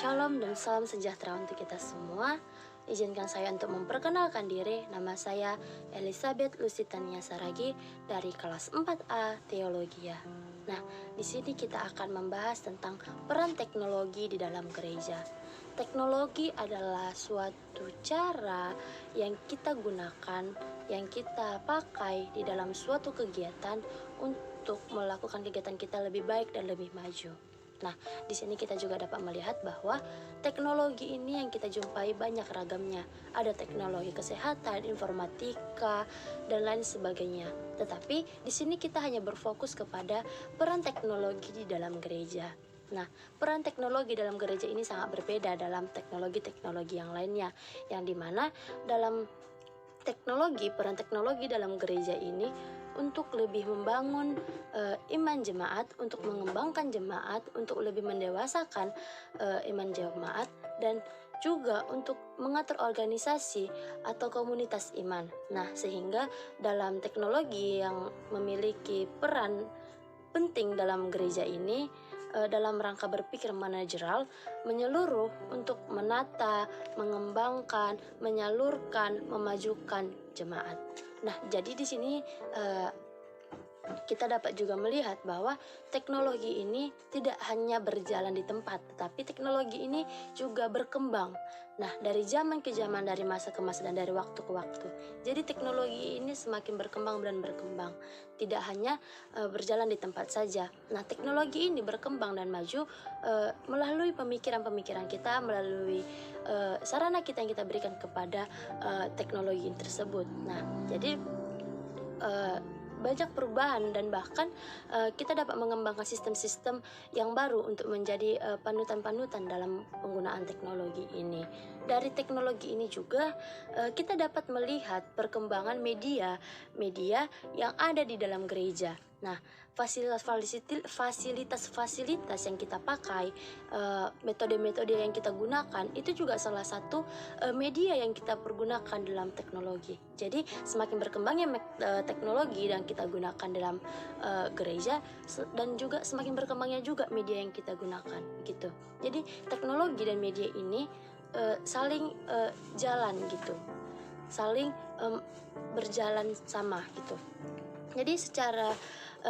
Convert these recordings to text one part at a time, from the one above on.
Shalom dan salam sejahtera untuk kita semua. Izinkan saya untuk memperkenalkan diri. Nama saya Elizabeth Lusitania Saragi dari kelas 4A Teologia. Nah, di sini kita akan membahas tentang peran teknologi di dalam gereja. Teknologi adalah suatu cara yang kita gunakan, yang kita pakai di dalam suatu kegiatan untuk melakukan kegiatan kita lebih baik dan lebih maju. Nah, di sini kita juga dapat melihat bahwa teknologi ini yang kita jumpai banyak ragamnya. Ada teknologi kesehatan, informatika, dan lain sebagainya. Tetapi di sini kita hanya berfokus kepada peran teknologi di dalam gereja. Nah, peran teknologi dalam gereja ini sangat berbeda dalam teknologi-teknologi yang lainnya, yang dimana dalam peran teknologi dalam gereja ini untuk lebih membangun iman jemaat, untuk mengembangkan jemaat, untuk lebih mendewasakan iman jemaat, dan juga untuk mengatur organisasi atau komunitas iman. Nah, sehingga dalam teknologi yang memiliki peran penting dalam gereja ini, dalam rangka berpikir manajerial, menyeluruh untuk menata, mengembangkan, menyalurkan, memajukan jemaat. Nah, jadi di sini kita dapat juga melihat bahwa teknologi ini tidak hanya berjalan di tempat, tetapi teknologi ini juga berkembang. Nah, dari zaman ke zaman, dari masa ke masa, dan dari waktu ke waktu. Jadi teknologi ini semakin berkembang dan berkembang. Tidak hanya berjalan di tempat saja. Nah, teknologi ini berkembang dan maju melalui pemikiran-pemikiran kita, melalui sarana kita yang kita berikan kepada teknologi tersebut. Nah, jadi banyak perubahan, dan bahkan kita dapat mengembangkan sistem-sistem yang baru untuk menjadi panutan-panutan dalam penggunaan teknologi ini. Dari teknologi ini juga kita dapat melihat perkembangan media yang ada di dalam gereja. Nah, fasilitas-fasilitas yang kita pakai, metode-metode yang kita gunakan, itu juga salah satu media yang kita pergunakan dalam teknologi. Jadi semakin berkembangnya teknologi yang kita gunakan dalam gereja, dan juga semakin berkembangnya juga media yang kita gunakan gitu. Jadi teknologi dan media ini saling jalan gitu, saling berjalan sama gitu. Jadi secara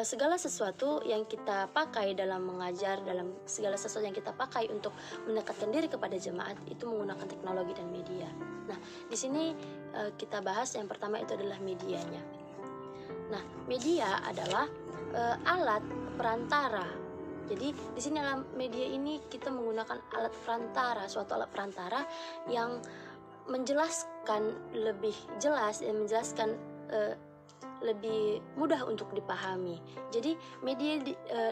segala sesuatu yang kita pakai dalam mengajar, dalam segala sesuatu yang kita pakai untuk mendekatkan diri kepada jemaat, itu menggunakan teknologi dan media. Nah, di sini kita bahas yang pertama itu adalah medianya. Nah, media adalah alat perantara. Jadi di sini dalam media ini kita menggunakan alat perantara, suatu alat perantara yang menjelaskan lebih jelas dan menjelaskan lebih mudah untuk dipahami. Jadi media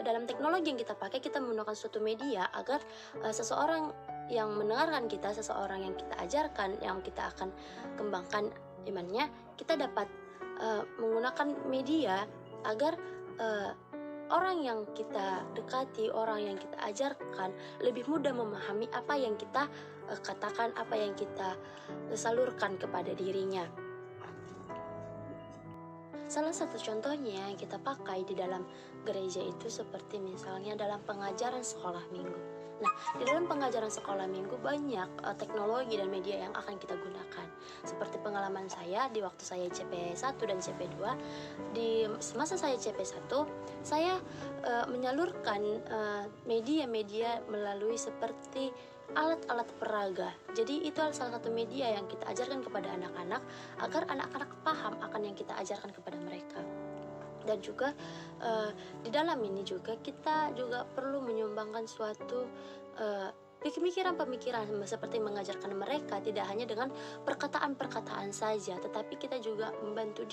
dalam teknologi yang kita pakai, kita menggunakan suatu media agar seseorang yang mendengarkan kita, seseorang yang kita ajarkan, yang kita akan kembangkan imannya, kita dapat menggunakan media agar orang yang kita dekati, orang yang kita ajarkan lebih mudah memahami apa yang kita katakan, apa yang kita salurkan kepada dirinya. Salah satu contohnya yang kita pakai di dalam gereja itu seperti misalnya dalam pengajaran sekolah minggu. Nah, di dalam pengajaran sekolah minggu banyak teknologi dan media yang akan kita gunakan. Seperti pengalaman saya di waktu saya CP1 dan CP2, di masa saya CP1, saya menyalurkan media-media melalui seperti alat-alat peraga. Jadi itu salah satu media yang kita ajarkan kepada anak-anak agar anak-anak paham akan yang kita ajarkan kepada mereka. Dan juga di dalam ini juga kita juga perlu menyumbangkan suatu pemikiran-pemikiran seperti mengajarkan mereka tidak hanya dengan perkataan-perkataan saja, tetapi kita juga membantu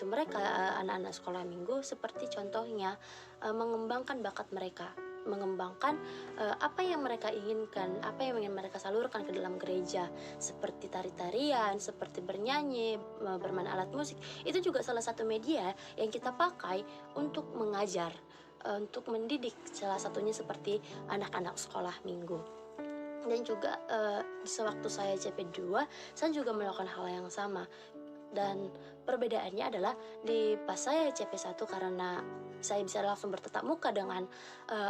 mereka anak-anak sekolah minggu, seperti contohnya mengembangkan bakat mereka, mengembangkan apa yang mereka inginkan, apa yang ingin mereka salurkan ke dalam gereja, seperti tari-tarian, seperti bernyanyi, bermain alat musik. Itu juga salah satu media yang kita pakai untuk mengajar, untuk mendidik, salah satunya seperti anak-anak sekolah minggu. Dan juga sewaktu saya CP2, saya juga melakukan hal yang sama. Dan perbedaannya adalah di pas saya CP1, karena saya bisa langsung bertatap muka dengan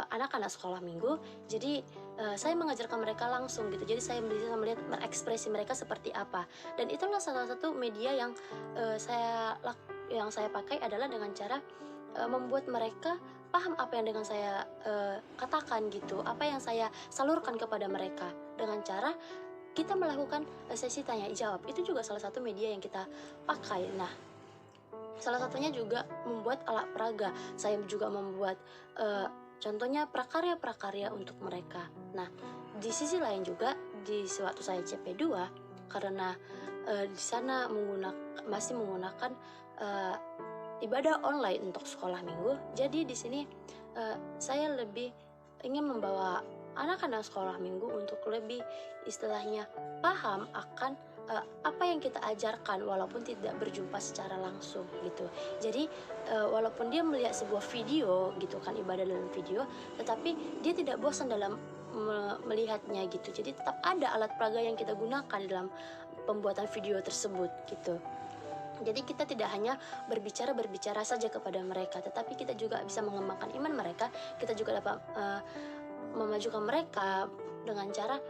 anak-anak sekolah minggu. Jadi saya mengajarkan mereka langsung gitu. Jadi saya bisa melihat ekspresi mereka seperti apa. Dan itulah salah satu media yang saya pakai adalah dengan cara membuat mereka paham apa yang dengan saya katakan gitu, apa yang saya salurkan kepada mereka dengan cara kita melakukan sesi tanya jawab. Itu juga salah satu media yang kita pakai. Nah, salah satunya juga membuat alat peraga. Saya juga membuat contohnya prakarya-prakarya untuk mereka. Nah, di sisi lain juga di waktu saya CP2, karena di sana masih menggunakan ibadah online untuk sekolah minggu. Jadi di sini saya lebih ingin membawa anak-anak sekolah minggu untuk lebih istilahnya paham akan apa yang kita ajarkan walaupun tidak berjumpa secara langsung gitu. Jadi walaupun dia melihat sebuah video gitu kan, ibadah dalam video, tetapi dia tidak bosan dalam melihatnya gitu. Jadi tetap ada alat peraga yang kita gunakan dalam pembuatan video tersebut gitu. Jadi kita tidak hanya berbicara saja kepada mereka, tetapi kita juga bisa mengembangkan iman mereka. Kita juga dapat memajukan mereka dengan cara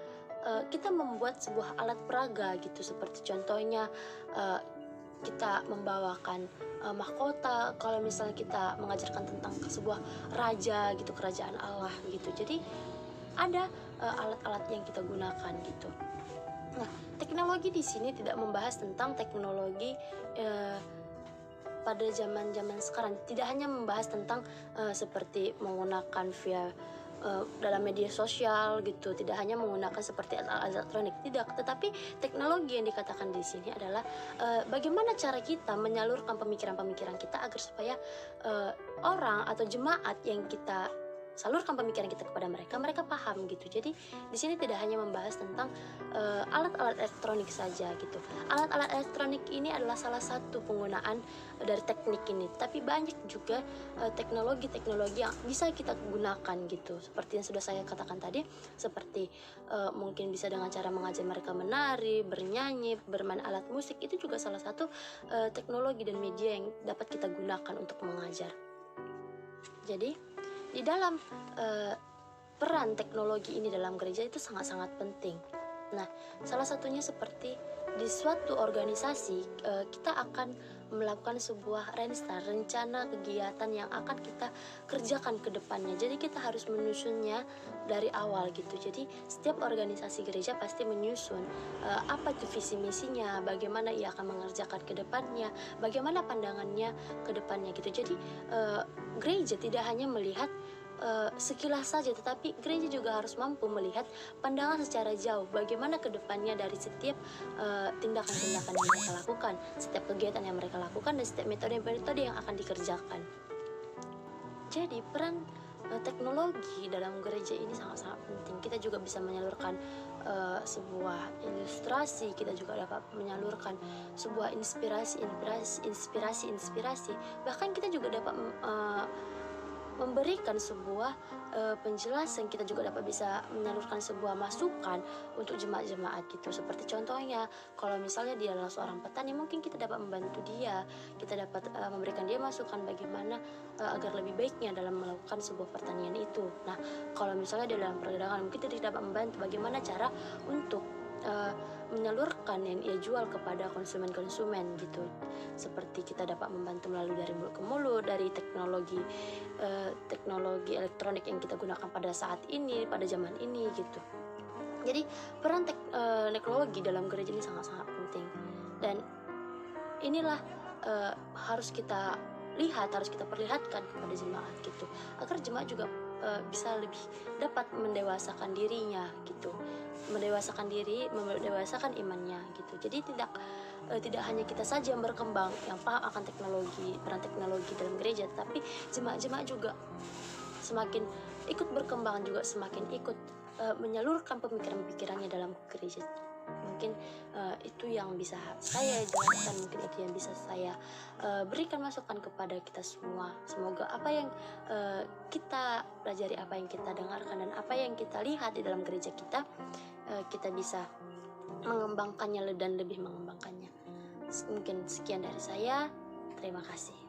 kita membuat sebuah alat peraga gitu, seperti contohnya kita membawakan mahkota kalau misalnya kita mengajarkan tentang sebuah raja gitu, kerajaan Allah gitu. Jadi ada alat-alat yang kita gunakan gitu. Nah, teknologi di sini tidak membahas tentang teknologi pada zaman-zaman sekarang. Tidak hanya membahas tentang seperti menggunakan via dalam media sosial gitu, tidak hanya menggunakan seperti alat elektronik, tidak, tetapi teknologi yang dikatakan di sini adalah bagaimana cara kita menyalurkan pemikiran-pemikiran kita agar supaya orang atau jemaat yang kita salurkan pemikiran kita kepada mereka paham gitu. Jadi di sini tidak hanya membahas tentang alat-alat elektronik saja gitu. Alat-alat elektronik ini adalah salah satu penggunaan dari teknik ini, tapi banyak juga teknologi-teknologi yang bisa kita gunakan gitu. Seperti yang sudah saya katakan tadi, seperti mungkin bisa dengan cara mengajar mereka menari, bernyanyi, bermain alat musik. Itu juga salah satu teknologi dan media yang dapat kita gunakan untuk mengajar. Jadi di dalam peran teknologi ini dalam gereja itu sangat-sangat penting. Nah, salah satunya seperti di suatu organisasi kita akan melakukan sebuah rencana kegiatan yang akan kita kerjakan ke depannya. Jadi kita harus menyusunnya dari awal gitu. Jadi setiap organisasi gereja pasti menyusun apa itu visi misinya, bagaimana ia akan mengerjakan ke depannya, bagaimana pandangannya ke depannya gitu. Jadi gereja tidak hanya melihat sekilas saja, tetapi gereja juga harus mampu melihat pandangan secara jauh, bagaimana kedepannya dari setiap tindakan-tindakan yang mereka lakukan, setiap kegiatan yang mereka lakukan, dan setiap metode-metode yang akan dikerjakan. Jadi peran teknologi dalam gereja ini sangat-sangat penting. Kita juga bisa menyalurkan sebuah ilustrasi, kita juga dapat menyalurkan sebuah inspirasi, bahkan kita juga dapat memberikan sebuah penjelasan. Kita juga dapat bisa menyalurkan sebuah masukan untuk jemaat-jemaat gitu. Seperti contohnya, kalau misalnya dia adalah seorang petani, mungkin kita dapat membantu dia, kita dapat memberikan dia masukan bagaimana agar lebih baiknya dalam melakukan sebuah pertanian itu. Nah, kalau misalnya dia dalam perdagangan, mungkin kita dapat membantu bagaimana cara untuk menyalurkan yang ia jual kepada konsumen-konsumen gitu. Seperti kita dapat membantu melalui dari mulut ke mulut, dari teknologi elektronik yang kita gunakan pada saat ini, pada zaman ini gitu. Jadi peran teknologi dalam gereja ini sangat-sangat penting, dan inilah harus kita lihat, harus kita perlihatkan kepada jemaat gitu, agar jemaat juga bisa lebih dapat mendewasakan dirinya gitu, mendewasakan diri, mendewasakan imannya gitu. Jadi tidak hanya kita saja yang berkembang, yang paham akan teknologi, peran teknologi dalam gereja, tapi jemaat-jemaat juga semakin ikut berkembang, juga semakin ikut menyalurkan pemikiran-pemikirannya dalam gereja. Mungkin itu yang bisa saya jelaskan, mungkin itu yang bisa saya berikan masukan kepada kita semua. Semoga apa yang kita pelajari, apa yang kita dengarkan, dan apa yang kita lihat di dalam gereja kita, kita bisa mengembangkannya dan lebih mengembangkannya. Mungkin sekian dari saya. Terima kasih.